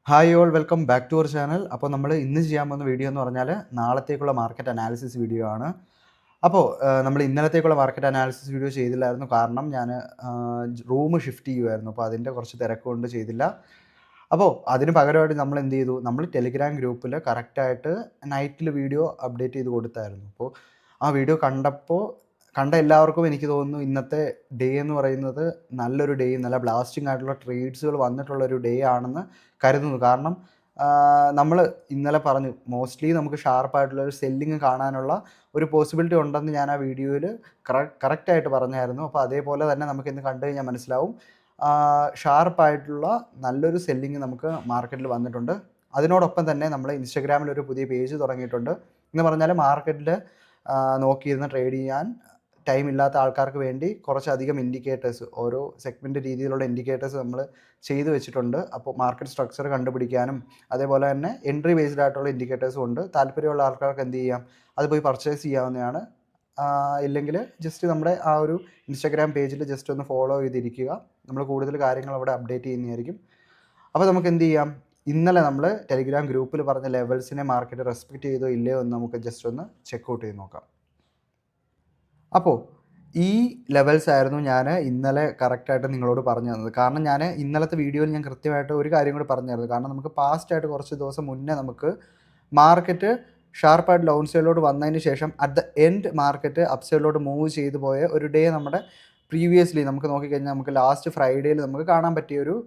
Hi all welcome back to our channel. അപ്പോൾ നമ്മൾ ഇന്ന് ചെയ്യാൻ പോകുന്ന വീഡിയോ എന്ന് പറഞ്ഞാൽ നാളത്തേക്കുള്ള മാർക്കറ്റ് അനാലിസിസ് വീഡിയോ ആണ്. അപ്പോൾ നമ്മൾ ഇന്നലത്തേക്കുള്ള മാർക്കറ്റ് അനാലിസിസ് വീഡിയോ ചെയ്തില്ലായിരുന്നു. കാരണം ഞാൻ റൂം ഷിഫ്റ്റ് ചെയ്യുമായിരുന്നു. അപ്പോൾ അതിൻ്റെ കുറച്ച് തിരക്ക് കൊണ്ട് ചെയ്തില്ല. അപ്പോൾ അതിന് പകരമായിട്ട് നമ്മൾ എന്ത് ചെയ്തു, നമ്മൾ ടെലിഗ്രാം ഗ്രൂപ്പിൽ കറക്റ്റായിട്ട് നൈറ്റിൽ വീഡിയോ അപ്ഡേറ്റ് ചെയ്ത് കൊടുത്തായിരുന്നു. അപ്പോൾ ആ വീഡിയോ കണ്ട എല്ലാവർക്കും എനിക്ക് തോന്നുന്നു ഇന്നത്തെ ഡേ എന്ന് പറയുന്നത് നല്ലൊരു ഡേയും നല്ല ബ്ലാസ്റ്റിംഗ് ആയിട്ടുള്ള ട്രേഡ്സുകൾ വന്നിട്ടുള്ളൊരു ഡേ ആണെന്ന് കരുതുന്നു. കാരണം നമ്മൾ ഇന്നലെ പറഞ്ഞു മോസ്റ്റ്ലി നമുക്ക് ഷാർപ്പായിട്ടുള്ളൊരു സെല്ലിങ് കാണാനുള്ള ഒരു പോസിബിലിറ്റി ഉണ്ടെന്ന് ഞാൻ ആ വീഡിയോയിൽ കറക്റ്റായിട്ട് പറഞ്ഞായിരുന്നു. അപ്പോൾ അതേപോലെ തന്നെ നമുക്കിന്ന് കണ്ടു കഴിഞ്ഞാൽ മനസ്സിലാവും ഷാർപ്പായിട്ടുള്ള നല്ലൊരു സെല്ലിങ് നമുക്ക് മാർക്കറ്റിൽ വന്നിട്ടുണ്ട്. അതിനോടൊപ്പം തന്നെ നമ്മൾ ഇൻസ്റ്റാഗ്രാമിൽ ഒരു പുതിയ പേജ് തുടങ്ങിയിട്ടുണ്ട്. എന്ന് പറഞ്ഞാൽ മാർക്കറ്റിൽ നോക്കിയിരുന്ന് ട്രേഡ് ചെയ്യാൻ ടൈം ഇല്ലാത്ത ആൾക്കാർക്ക് വേണ്ടി കുറച്ചധികം ഇൻഡിക്കേറ്റേഴ്സ്, ഓരോ സെഗ്മെൻറ്റ് രീതിയിലുള്ള ഇൻഡിക്കേറ്റേഴ്സ് നമ്മൾ ചെയ്തു വെച്ചിട്ടുണ്ട്. അപ്പോൾ മാർക്കറ്റ് സ്ട്രക്ചർ കണ്ടുപിടിക്കാനും അതേപോലെ തന്നെ എൻട്രി ബേസ്ഡ് ആയിട്ടുള്ള ഇൻഡിക്കേറ്റേഴ്സും ഉണ്ട്. താല്പര്യമുള്ള ആൾക്കാർക്ക് എന്ത് ചെയ്യാം, അത് പോയി പർച്ചേസ് ചെയ്യാവുന്നതാണ്. ഇല്ലെങ്കിൽ ജസ്റ്റ് നമ്മുടെ ആ ഒരു ഇൻസ്റ്റാഗ്രാം പേജിൽ ജസ്റ്റ് ഒന്ന് ഫോളോ ചെയ്തിരിക്കുക. നമ്മൾ കൂടുതൽ കാര്യങ്ങൾ അവിടെ അപ്ഡേറ്റ് ചെയ്യുന്നതായിരിക്കും. അപ്പോൾ നമുക്ക് എന്ത് ചെയ്യാം, ഇന്നലെ നമ്മൾ ടെലിഗ്രാം ഗ്രൂപ്പിൽ പറഞ്ഞ ലെവൽസിനെ മാർക്കറ്റ് റെസ്പെക്റ്റ് ചെയ്തോ ഇല്ലയോ എന്ന് നമുക്ക് ജസ്റ്റ് ഒന്ന് ചെക്ക് ഔട്ട് ചെയ്ത് നോക്കാം. അപ്പോൾ ഈ ലെവൽസ് ആയിരുന്നു ഞാൻ ഇന്നലെ കറക്റ്റായിട്ട് നിങ്ങളോട് പറഞ്ഞു തന്നത്. കാരണം ഞാൻ ഇന്നലത്തെ വീഡിയോയിൽ ഞാൻ കൃത്യമായിട്ട് ഒരു കാര്യം കൂടി പറഞ്ഞു തരുന്നത്, കാരണം നമുക്ക് പാസ്റ്റായിട്ട് കുറച്ച് ദിവസം മുന്നേ നമുക്ക് മാർക്കറ്റ് ഷാർപ്പായിട്ട് ഡൗൺ സൈഡിലോട്ട് വന്നതിന് ശേഷം at the end market up സൈഡിലോട്ട് മൂവ് ചെയ്തു പോയ ഒരു ഡേ നമ്മുടെ പ്രീവിയസ്ലി നമുക്ക് നോക്കിക്കഴിഞ്ഞാൽ നമുക്ക് ലാസ്റ്റ് ഫ്രൈഡേയിൽ നമുക്ക് കാണാൻ പറ്റിയൊരു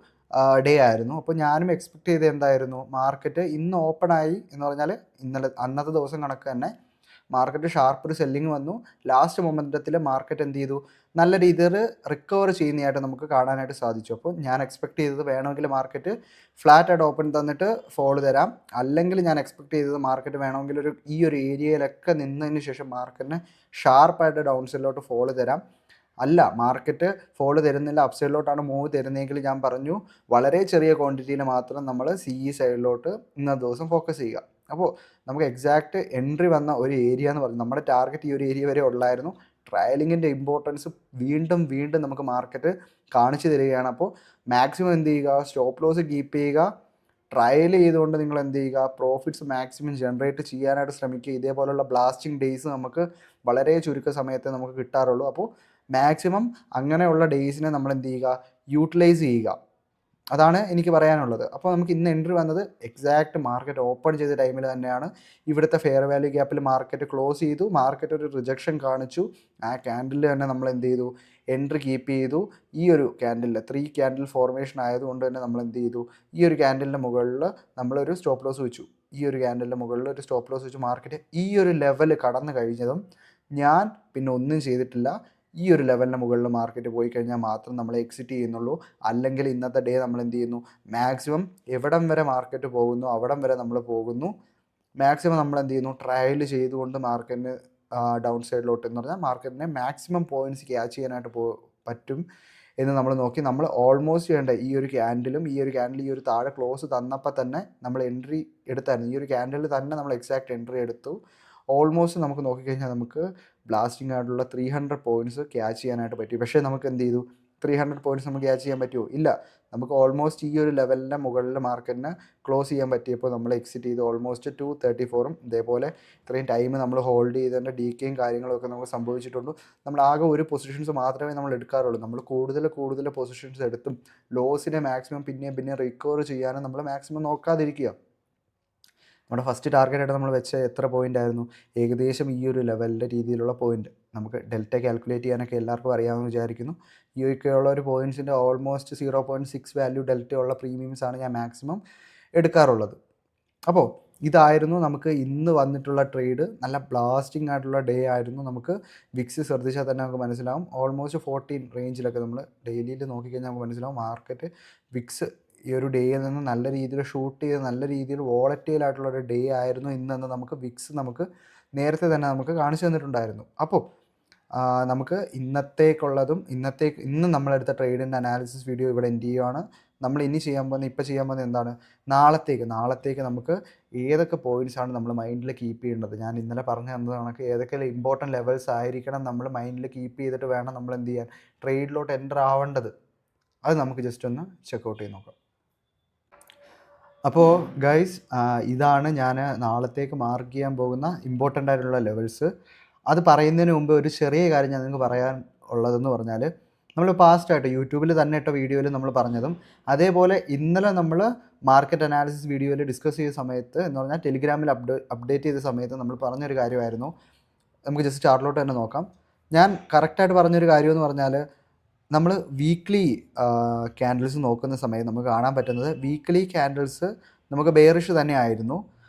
ഡേ ആയിരുന്നു. അപ്പോൾ ഞാനും എക്സ്പെക്റ്റ് ചെയ്ത് എന്തായിരുന്നു, മാർക്കറ്റ് ഇന്ന് ഓപ്പണായി എന്ന് പറഞ്ഞാൽ അന്നത്തെ ദിവസം കണക്ക് തന്നെ മാർക്കറ്റ് ഷാർപ്പ് ഒരു സെല്ലിങ് വന്നു. ലാസ്റ്റ് മൊമെൻറ്റത്തിൽ മാർക്കറ്റ് എന്ത് ചെയ്തു, നല്ല രീതിയിൽ റിക്കവർ ചെയ്യുന്നതായിട്ട് നമുക്ക് കാണാനായിട്ട് സാധിച്ചു. അപ്പോൾ ഞാൻ എക്സ്പെക്റ്റ് ചെയ്തത് വേണമെങ്കിൽ മാർക്കറ്റ് ഫ്ലാറ്റായിട്ട് ഓപ്പൺ തന്നിട്ട് ഫോൾ തരാം, അല്ലെങ്കിൽ ഞാൻ എക്സ്പെക്റ്റ് ചെയ്തത് മാർക്കറ്റ് വേണമെങ്കിൽ ഈ ഒരു ഏരിയയിലൊക്കെ നിന്നതിന് ശേഷം മാർക്കറ്റിന് ഷാർപ്പായിട്ട് ഡൗൺ സൈഡിലോട്ട് ഫോൾ തരാം. അല്ല, മാർക്കറ്റ് ഫോൾ തരുന്നില്ല, അപ്പ് സൈഡിലോട്ടാണ് മൂവ് തരുന്നതെങ്കിൽ ഞാൻ പറഞ്ഞു വളരെ ചെറിയ ക്വാണ്ടിറ്റിയിൽ മാത്രം നമ്മൾ സൈഡിലോട്ട് ഇന്നത്തെ ദിവസം ഫോക്കസ് ചെയ്യുക. അപ്പോൾ നമുക്ക് എക്സാക്റ്റ് എൻട്രി വന്ന ഒരു ഏരിയ എന്ന് പറയുന്നത് നമ്മുടെ ടാർഗറ്റ് ഈ ഒരു ഏരിയ വരെ ഉള്ളായിരുന്നു. ട്രയലിങ്ങിൻ്റെ ഇമ്പോർട്ടൻസ് വീണ്ടും നമുക്ക് മാർക്കറ്റ് കാണിച്ചു തരികയാണ്. അപ്പോൾ മാക്സിമം എന്ത് ചെയ്യുക, സ്റ്റോപ്പ് ലോസ് കീപ്പ് ചെയ്യുക, ട്രയൽ ചെയ്തുകൊണ്ട് നിങ്ങൾ എന്ത് ചെയ്യുക, പ്രോഫിറ്റ്സ് മാക്സിമം ജനറേറ്റ് ചെയ്യാനായിട്ട് ശ്രമിക്കുക. ഇതേപോലുള്ള ബ്ലാസ്റ്റിംഗ് ഡേയ്സ് നമുക്ക് വളരെ ചുരുക്ക സമയത്ത് നമുക്ക് കിട്ടാറുള്ളൂ. അപ്പോൾ മാക്സിമം അങ്ങനെയുള്ള ഡേയ്സിനെ നമ്മൾ എന്ത് ചെയ്യുക, യൂട്ടിലൈസ് ചെയ്യുക. അതാണ് എനിക്ക് പറയാനുള്ളത്. അപ്പോൾ നമുക്ക് ഇന്ന് എൻട്രി വന്നത് എക്സാക്റ്റ് മാർക്കറ്റ് ഓപ്പൺ ചെയ്ത ടൈമിൽ തന്നെയാണ്. ഇവിടുത്തെ ഫെയർ വാല്യൂ ഗ്യാപ്പിൽ മാർക്കറ്റ് ക്ലോസ് ചെയ്തു, മാർക്കറ്റ് ഒരു റിജക്ഷൻ കാണിച്ചു. ആ ക്യാൻഡിൽ തന്നെ നമ്മൾ എന്ത് ചെയ്തു, എൻട്രി കീപ്പ് ചെയ്തു. ഈ ഒരു ക്യാൻഡിലിൽ 3 ക്യാൻഡിൽ ഫോർമേഷൻ ആയതുകൊണ്ട് തന്നെ നമ്മൾ എന്ത് ചെയ്തു, ഈ ഒരു ക്യാൻഡിലിൻ്റെ മുകളിൽ നമ്മളൊരു സ്റ്റോപ്പ് ലോസ് വെച്ചു. ഈ ഒരു ക്യാൻഡിലിൻ്റെ മുകളിൽ ഒരു സ്റ്റോപ്പ് ലോസ് വെച്ചു. മാർക്കറ്റ് ഈ ഒരു ലെവൽ കടന്നു കഴിഞ്ഞതും ഞാൻ പിന്നെ ഒന്നും ചെയ്തിട്ടില്ല. ഈ ഒരു ലെവലിന് മുകളിൽ മാർക്കറ്റ് പോയി കഴിഞ്ഞാൽ മാത്രം നമ്മൾ എക്സിറ്റ് ചെയ്യുന്നുള്ളൂ. അല്ലെങ്കിൽ ഇന്നത്തെ ഡേ നമ്മൾ എന്ത് ചെയ്യുന്നു, മാക്സിമം എവിടം വരെ മാർക്കറ്റ് പോകുന്നു അവിടം വരെ നമ്മൾ പോകുന്നു. മാക്സിമം നമ്മൾ എന്ത് ചെയ്യുന്നു, ട്രയൽ ചെയ്തുകൊണ്ട് മാർക്കറ്റിന് ഡൗൺ സൈഡിലോട്ട് എന്ന് പറഞ്ഞാൽ മാർക്കറ്റിനെ മാക്സിമം പോയിൻറ്റ്സ് ക്യാച്ച് ചെയ്യാനായിട്ട് പറ്റും എന്ന് നമ്മൾ നോക്കി. നമ്മൾ ഓൾമോസ്റ്റ് ചെയ്യേണ്ട ഈ ഒരു ക്യാൻഡിൽ ഈ ഒരു താഴെ ക്ലോസ് തന്നപ്പോൾ തന്നെ നമ്മൾ എൻട്രി എടുത്തായിരുന്നു. ഈ ഒരു ക്യാൻഡിൽ തന്നെ നമ്മൾ എക്സാക്റ്റ് എൻട്രി എടുത്തു. ഓൾമോസ്റ്റ് നമുക്ക് നോക്കിക്കഴിഞ്ഞാൽ നമുക്ക് ബ്ലാസ്റ്റിംഗ് ആയിട്ടുള്ള 300 പോയിൻറ്റ്സ് ക്യാച്ച് ചെയ്യാനായിട്ട് പറ്റി. പക്ഷേ നമുക്ക് എന്ത് ചെയ്തു, 300 പോയിൻറ്റ്സ് നമുക്ക് ക്യാച്ച് ചെയ്യാൻ പറ്റുമോ? ഇല്ല. നമുക്ക് ഓൾമോസ്റ്റ് ഈ ഒരു ലെവലിൻ്റെ മുകളിൽ മാർക്കറ്റിനെ ക്ലോസ് ചെയ്യാൻ പറ്റിയപ്പോൾ നമ്മൾ എക്സിറ്റ് ചെയ്ത് ഓൾമോസ്റ്റ് 234 ഇതേപോലെ ഇത്രയും ടൈം നമ്മൾ ഹോൾഡ് ചെയ്തതിൻ്റെ ഡീക്കേയും കാര്യങ്ങളൊക്കെ നമുക്ക് സംഭവിച്ചിട്ടുണ്ട്. നമ്മൾ ആകെ ഒരു പൊസിഷൻസ് മാത്രമേ നമ്മൾ എടുക്കാറുള്ളൂ. നമ്മൾ കൂടുതൽ പൊസിഷൻസ് എടുത്തും ലോസിനെ മാക്സിമം പിന്നെ റിക്കവർ ചെയ്യാനും നമ്മൾ മാക്സിമം നോക്കാതിരിക്കുക. നമ്മുടെ ഫസ്റ്റ് ടാർഗറ്റായിട്ട് നമ്മൾ വെച്ച എത്ര പോയിൻ്റ് ആയിരുന്നു, ഏകദേശം ഈ ഒരു ലെവലിൻ്റെ രീതിയിലുള്ള പോയിൻ്റ്. നമുക്ക് ഡെൽറ്റ കാൽക്കുലേറ്റ് ചെയ്യാനൊക്കെ എല്ലാവർക്കും അറിയാമെന്ന് വിചാരിക്കുന്നു. ഈ ഒക്കെയുള്ള ഒരു പോയിൻറ്റ്സിൻ്റെ ഓൾമോസ്റ്റ് 0.6 വാല്യൂ ഡെൽറ്റ ഉള്ള പ്രീമിയംസാണ് ഞാൻ മാക്സിമം എടുക്കാറുള്ളത്. അപ്പോൾ ഇതായിരുന്നു നമുക്ക് ഇന്ന് വന്നിട്ടുള്ള ട്രേഡ്. നല്ല ബ്ലാസ്റ്റിംഗ് ആയിട്ടുള്ള ഡേ ആയിരുന്നു. നമുക്ക് വിക്സ് ശ്രദ്ധിച്ചാൽ തന്നെ നമുക്ക് മനസ്സിലാവും, ഓൾമോസ്റ്റ് 14 റേഞ്ചിലൊക്കെ നമ്മൾ ഡെയിലിയിൽ നോക്കിക്കഴിഞ്ഞാൽ നമുക്ക് മനസ്സിലാവും മാർക്കറ്റ് വിക്സ് ഈ ഒരു ഡേയിൽ നിന്ന് നല്ല രീതിയിൽ ഷൂട്ട് ചെയ്ത് നല്ല രീതിയിൽ വോളറ്റൈലായിട്ടുള്ളൊരു ഡേ ആയിരുന്നു ഇന്നെന്ന് നമുക്ക് വിക്സ് നമുക്ക് നേരത്തെ തന്നെ നമുക്ക് കാണിച്ചു തന്നിട്ടുണ്ടായിരുന്നു. അപ്പോൾ നമുക്ക് ഇന്ന് നമ്മളെടുത്ത ട്രേഡിൻ്റെ അനാലിസിസ് വീഡിയോ ഇവിടെ എൻഡ് ചെയ്യുകയാണ്. നമ്മൾ ചെയ്യാൻ പോകുന്നത് എന്താണ്, നാളത്തേക്ക് നമുക്ക് ഏതൊക്കെ പോയിൻറ്റ്സാണ് നമ്മൾ മൈൻഡിൽ കീപ്പ് ചെയ്യേണ്ടത്. ഞാൻ ഇന്നലെ പറഞ്ഞു തന്നത് കണക്ക് ഏതൊക്കെ ഇമ്പോർട്ടൻറ്റ് ലെവൽസ് ആയിരിക്കണം നമ്മൾ മൈൻഡിൽ കീപ്പ് ചെയ്തിട്ട് വേണം നമ്മൾ എന്ത് ചെയ്യാൻ, ട്രേഡിലോട്ട് എൻ്റർ ആവേണ്ടത്. അത് നമുക്ക് ജസ്റ്റ് ഒന്ന് ചെക്കൗട്ട് ചെയ്ത് നോക്കാം. അപ്പോൾ ഗൈസ്, ഇതാണ് ഞാൻ നാളത്തേക്ക് മാർക്ക് ചെയ്യാൻ പോകുന്ന ഇമ്പോർട്ടൻ്റ് ആയിട്ടുള്ള ലെവൽസ്. അത് പറയുന്നതിന് മുമ്പ് ഒരു ചെറിയ കാര്യം ഞാൻ നിങ്ങൾക്ക് പറയാൻ ഉള്ളതെന്ന് പറഞ്ഞാൽ, നമ്മൾ പാസ്റ്റായിട്ട് യൂട്യൂബിൽ തന്നെ ഇട്ട വീഡിയോയിൽ നമ്മൾ പറഞ്ഞതും, അതേപോലെ ഇന്നലെ നമ്മൾ മാർക്കറ്റ് അനാലിസിസ് വീഡിയോയിൽ ഡിസ്കസ് ചെയ്ത സമയത്ത് എന്ന് പറഞ്ഞാൽ ടെലിഗ്രാമിൽ അപ്ഡേറ്റ് ചെയ്ത സമയത്ത് നമ്മൾ പറഞ്ഞൊരു കാര്യമായിരുന്നു. നമുക്ക് ജസ്റ്റ് ചാർട്ടിലോട്ട് തന്നെ നോക്കാം. ഞാൻ കറക്റ്റായിട്ട് പറഞ്ഞൊരു കാര്യമെന്ന് പറഞ്ഞാൽ, നമ്മൾ വീക്ക്ലി ക്യാൻഡിൽസ് നോക്കുന്ന സമയത്ത് നമുക്ക് കാണാൻ പറ്റുന്നത് വീക്ക്ലി ക്യാൻഡിൽസ് നമുക്ക് ബെയറിഷ് തന്നെ ആയിരുന്നു.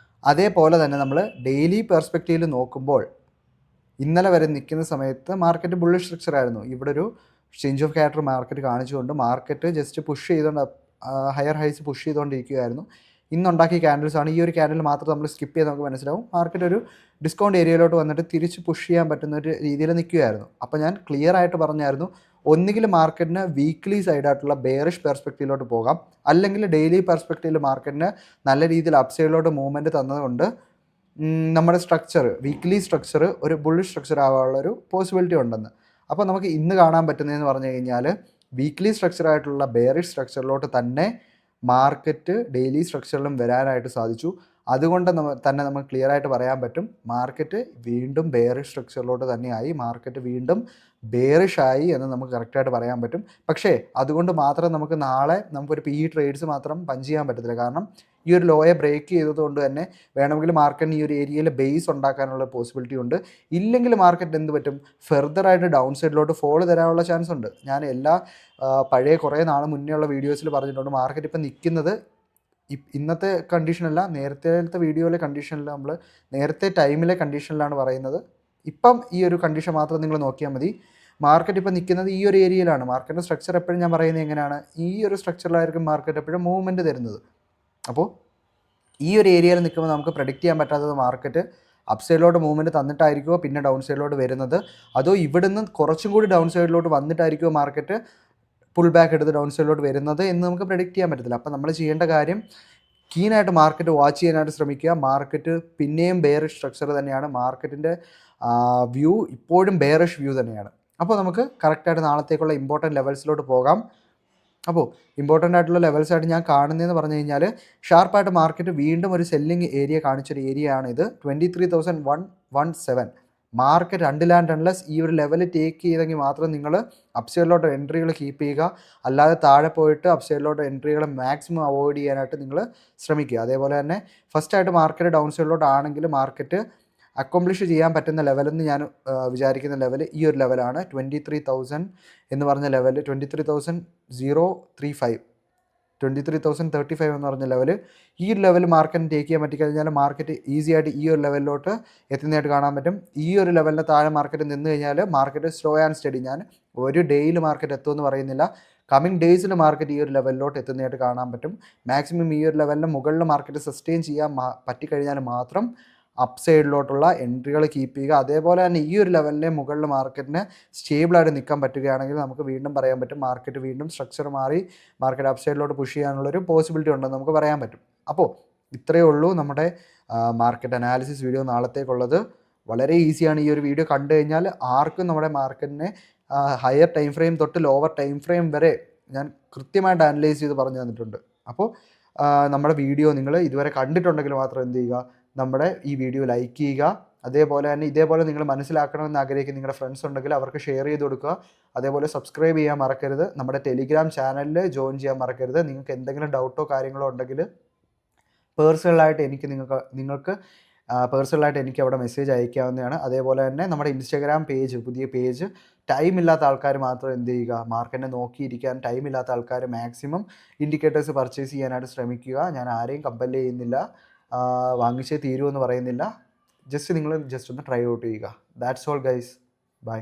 അതേപോലെ തന്നെ നമ്മൾ ഡെയിലി പെർസ്പെക്റ്റീവിൽ നോക്കുമ്പോൾ ഇന്നലെ വരെ നിൽക്കുന്ന സമയത്ത് മാർക്കറ്റ് ബുള്ളിഷ് സ്ട്രക്ചർ ആയിരുന്നു. ഇവിടെ ഒരു ചേഞ്ച് ഓഫ് ക്യാരക്ടർ മാർക്കറ്റ് കാണിച്ചുകൊണ്ട് മാർക്കറ്റ് ജസ്റ്റ് പുഷ് ചെയ്തുകൊണ്ട് ഹയർ ഹൈസ് പുഷ് ചെയ്തുകൊണ്ടിരിക്കുകയായിരുന്നു. ഇന്നുണ്ടാക്കിയ ക്യാൻഡിൽസാണ്. ഈ ഒരു ക്യാൻഡിൽ മാത്രം നമ്മൾ സ്കിപ്പ് ചെയ്ത് നമുക്ക് മനസ്സിലാവും മാർക്കറ്റ് ഒരു ഡിസ്കൗണ്ട് ഏരിയയിലോട്ട് വന്നിട്ട് തിരിച്ച് പുഷ് ചെയ്യാൻ പറ്റുന്ന ഒരു രീതിയിൽ നിൽക്കുകയായിരുന്നു. അപ്പോൾ ഞാൻ ക്ലിയർ ആയിട്ട് പറഞ്ഞായിരുന്നു, ഒന്നുകിൽ മാർക്കറ്റിന് വീക്ക്ലി സൈഡായിട്ടുള്ള ബെയറിഷ് പെർസ്പെക്റ്റീവിലോട്ട് പോകാം, അല്ലെങ്കിൽ ഡെയിലി പെർസ്പെക്റ്റീവിൽ മാർക്കറ്റിന് നല്ല രീതിയിൽ അപ്സൈഡിലോട്ട് മൂവ്മെൻറ്റ് തന്നതുകൊണ്ട് നമ്മുടെ സ്ട്രക്ചർ വീക്ക്ലി സ്ട്രക്ചർ ഒരു ബുള്ളിഷ് സ്ട്രക്ചർ ആവാനുള്ളൊരു പോസിബിലിറ്റി ഉണ്ടെന്ന്. അപ്പോൾ നമുക്ക് ഇന്ന് കാണാൻ പറ്റുന്നതെന്ന് പറഞ്ഞു കഴിഞ്ഞാൽ വീക്ക്ലി സ്ട്രക്ചറായിട്ടുള്ള ബെയറിഷ് സ്ട്രക്ചറിലോട്ട് തന്നെ മാർക്കറ്റ് ഡെയിലി സ്ട്രക്ചറിലും വരാനായിട്ട് സാധിച്ചു. അതുകൊണ്ട് തന്നെ നമുക്ക് ക്ലിയർ ആയിട്ട് പറയാൻ പറ്റും മാർക്കറ്റ് വീണ്ടും ബെയറിഷ് സ്ട്രക്ചറിലോട്ട് തന്നെയായി, മാർക്കറ്റ് വീണ്ടും ബെയറിഷ് ആയി എന്ന് നമുക്ക് കറക്റ്റായിട്ട് പറയാൻ പറ്റും. പക്ഷേ അതുകൊണ്ട് മാത്രം നമുക്ക് നാളെ നമുക്കൊരു PE ട്രേഡ്സ് മാത്രം പഞ്ച് ചെയ്യാൻ പറ്റത്തില്ല. കാരണം ഈ ഒരു ലോയെ ബ്രേക്ക് ചെയ്തതുകൊണ്ട് തന്നെ വേണമെങ്കിൽ മാർക്കറ്റിന് ഈ ഒരു ഏരിയയിൽ ബേസ് ഉണ്ടാക്കാനുള്ള പോസിബിലിറ്റി ഉണ്ട്. ഇല്ലെങ്കിൽ മാർക്കറ്റ് എന്ത് പറ്റും, ഫെർദറായിട്ട് ഡൗൺ സൈഡിലോട്ട് ഫോൾ തരാനുള്ള ചാൻസ് ഉണ്ട്. ഞാൻ എല്ലാ പഴയ കുറേ നാൾ മുന്നേ ഉള്ള വീഡിയോസിൽ പറഞ്ഞിട്ടുണ്ട്, മാർക്കറ്റ് ഇപ്പം നിൽക്കുന്നത് ഇന്നത്തെ കണ്ടീഷനല്ല, നേരത്തെ വീഡിയോയിലെ കണ്ടീഷനിൽ നമ്മൾ നേരത്തെ ടൈമിലെ കണ്ടീഷനിലാണ് പറയുന്നത്. ഇപ്പം ഈ ഒരു കണ്ടീഷൻ മാത്രം നിങ്ങൾ നോക്കിയാൽ മതി. മാർക്കറ്റ് ഇപ്പോൾ നിൽക്കുന്നത് ഈ ഒരു ഏരിയയിലാണ്. മാർക്കറ്റിൻ്റെ സ്ട്രക്ചർ എപ്പോഴും ഞാൻ പറയുന്നത് എങ്ങനെയാണ്, ഈ ഒരു സ്ട്രക്ചറിലായിരിക്കും മാർക്കറ്റ് എപ്പോഴും മൂവ്മെൻറ്റ് തരുന്നത്. അപ്പോൾ ഈ ഒരു ഏരിയയിൽ നിൽക്കുമ്പോൾ നമുക്ക് പ്രെഡിക്റ്റ് ചെയ്യാൻ പറ്റാത്തത് മാർക്കറ്റ് അപ്പ് സൈഡിലോട്ട് മൂവ്മെൻറ്റ് തന്നിട്ടായിരിക്കുമോ പിന്നെ ഡൗൺ സൈഡിലോട്ട് വരുന്നത്, അതോ ഇവിടുന്ന് കുറച്ചും കൂടി ഡൗൺ സൈഡിലോട്ട് വന്നിട്ടായിരിക്കുമോ മാർക്കറ്റ് പുൾ ബാക്ക് എടുത്ത് ഡൗൺ സൈഡിലോട്ട് വരുന്നത് എന്ന് നമുക്ക് പ്രെഡിക്റ്റ് ചെയ്യാൻ പറ്റത്തില്ല. അപ്പോൾ നമ്മൾ ചെയ്യേണ്ട കാര്യം കീനായിട്ട് മാർക്കറ്റ് വാച്ച് ചെയ്യാനായിട്ട് ശ്രമിക്കുക. മാർക്കറ്റ് പിന്നെയും ബെയറിഷ് സ്ട്രക്ചർ തന്നെയാണ്, മാർക്കറ്റിൻ്റെ വ്യൂ ഇപ്പോഴും ബെയറിഷ് വ്യൂ തന്നെയാണ്. അപ്പോൾ നമുക്ക് കറക്റ്റായിട്ട് നാളത്തേക്കുള്ള ഇമ്പോർട്ടൻറ്റ് ലെവൽസിലോട്ട് പോകാം. അപ്പോൾ ഇമ്പോർട്ടൻ്റ് ആയിട്ടുള്ള ലെവൽസായിട്ട് ഞാൻ കാണുന്നതെന്ന് പറഞ്ഞു കഴിഞ്ഞാൽ, ഷാർപ്പായിട്ട് മാർക്കറ്റ് വീണ്ടും ഒരു സെല്ലിംഗ് ഏരിയ കാണിച്ചൊരു ഏരിയ ആണിത്. 23,117 മാർക്കറ്റ് അണ്ടിൽ ആൻഡ് അൺലെസ് ഈ ഒരു ലെവൽ ടേക്ക് ചെയ്തെങ്കിൽ മാത്രം നിങ്ങൾ അപ്സൈഡിലോട്ട് എൻട്രികൾ കീപ്പ് ചെയ്യുക. അല്ലാതെ താഴെ പോയിട്ട് അപ്സൈഡിലോട്ട് എൻട്രികൾ മാക്സിമം അവോയ്ഡ് ചെയ്യാനായിട്ട് നിങ്ങൾ ശ്രമിക്കുക. അതേപോലെ തന്നെ ഫസ്റ്റായിട്ട് മാർക്കറ്റ് ഡൗൺ സൈഡിലോട്ട് ആണെങ്കിൽ മാർക്കറ്റ് അക്കോംപ്ലിഷ് ചെയ്യാൻ പറ്റുന്ന ലെവലെന്ന് ഞാൻ വിചാരിക്കുന്ന ലെവൽ ഈ ഒരു ലെവലാണ്. 23,000 എന്ന് പറഞ്ഞ ലെവൽ, 23,035 23,035 എന്ന് പറഞ്ഞ ലെവൽ, ഈ ഒരു ലെവൽ മാർക്കറ്റിന് ടേക്ക് ചെയ്യാൻ പറ്റിക്കഴിഞ്ഞാൽ മാർക്കറ്റ് ഈസി ആയിട്ട് ഈ ഒരു ലെവലിലോട്ട് എത്തുന്നതായിട്ട് കാണാൻ പറ്റും. ഈ ഒരു ലെവലിന് താഴെ മാർക്കറ്റ് നിന്ന് കഴിഞ്ഞാൽ മാർക്കറ്റ് സ്ലോ ആൻഡ് സ്റ്റഡി, ഞാൻ ഒരു ഡേയിൽ മാർക്കറ്റ് എത്തുമെന്ന് പറയുന്നില്ല, കമ്മിങ് ഡേയ്സിൽ മാർക്കറ്റ് ഈ ഒരു ലെവലിലോട്ട് എത്തുന്നതായിട്ട് കാണാൻ പറ്റും. മാക്സിമം ഈ ഒരു ലെവലിന് മുകളിൽ മാർക്കറ്റ് സസ്റ്റെയിൻ ചെയ്യാൻ പറ്റിക്കഴിഞ്ഞാൽ മാത്രം അപ്പ് സൈഡിലോട്ടുള്ള എൻട്രികൾ കീപ്പ് ചെയ്യുക. അതേപോലെ തന്നെ ഈ ഒരു ലെവലിലെ മുകളിൽ മാർക്കറ്റിന് സ്റ്റേബിളായിട്ട് നിൽക്കാൻ പറ്റുകയാണെങ്കിൽ നമുക്ക് വീണ്ടും പറയാൻ പറ്റും മാർക്കറ്റ് വീണ്ടും സ്ട്രക്ചർ മാറി മാർക്കറ്റ് അപ്പ് സൈഡിലോട്ട് പുഷ് ചെയ്യാനുള്ളൊരു പോസിബിലിറ്റി ഉണ്ടെന്ന് നമുക്ക് പറയാൻ പറ്റും. അപ്പോൾ ഇത്രയേ ഉള്ളൂ നമ്മുടെ മാർക്കറ്റ് അനാലിസിസ് വീഡിയോ നാളത്തേക്കുള്ളത്. വളരെ ഈസിയാണ്. ഈ ഒരു വീഡിയോ കണ്ടു കഴിഞ്ഞാൽ ആർക്കും നമ്മുടെ മാർക്കറ്റിനെ ഹയർ ടൈം ഫ്രെയിം തൊട്ട് ലോവർ ടൈം ഫ്രെയിം വരെ ഞാൻ കൃത്യമായിട്ട് അനലൈസ് ചെയ്ത് പറഞ്ഞു തന്നിട്ടുണ്ട്. അപ്പോൾ നമ്മുടെ വീഡിയോ നിങ്ങൾ ഇതുവരെ കണ്ടിട്ടുണ്ടെങ്കിൽ മാത്രം എന്ത് ചെയ്യുക, നമ്മുടെ ഈ വീഡിയോ ലൈക്ക് ചെയ്യുക. അതേപോലെ തന്നെ ഇതേപോലെ നിങ്ങൾ മനസ്സിലാക്കണമെന്ന് ആഗ്രഹിക്കുന്ന നിങ്ങളുടെ ഫ്രണ്ട്സ് ഉണ്ടെങ്കിൽ അവർക്ക് ഷെയർ ചെയ്ത് കൊടുക്കുക. അതേപോലെ സബ്സ്ക്രൈബ് ചെയ്യാൻ മറക്കരുത്. നമ്മുടെ ടെലിഗ്രാം ചാനലിൽ ജോയിൻ ചെയ്യാൻ മറക്കരുത്. നിങ്ങൾക്ക് എന്തെങ്കിലും ഡൗട്ടോ കാര്യങ്ങളോ ഉണ്ടെങ്കിൽ പേഴ്സണലായിട്ട് നിങ്ങൾക്ക് പേഴ്സണലായിട്ട് എനിക്ക് അവിടെ മെസ്സേജ് അയക്കാവുന്നതാണ്. അതേപോലെ തന്നെ നമ്മുടെ ഇൻസ്റ്റാഗ്രാം പേജ്, പുതിയ പേജ്, ടൈമില്ലാത്ത ആൾക്കാർ മാത്രം എന്ത് ചെയ്യുക, മാർക്കറ്റിനെ നോക്കിയിരിക്കാൻ ടൈമില്ലാത്ത ആൾക്കാർ മാക്സിമം ഇൻഡിക്കേറ്റേഴ്സ് പർച്ചേസ് ചെയ്യാനായിട്ട് ശ്രമിക്കുക. ഞാൻ ആരെയും കമ്പൽ ചെയ്യുന്നില്ല, വാങ്ങിച്ചേ തീരുമെന്ന് പറയുന്നില്ല. ജസ്റ്റ് ഒന്ന് ട്രൈ ഔട്ട് ചെയ്യുക. That's all guys. ബൈ.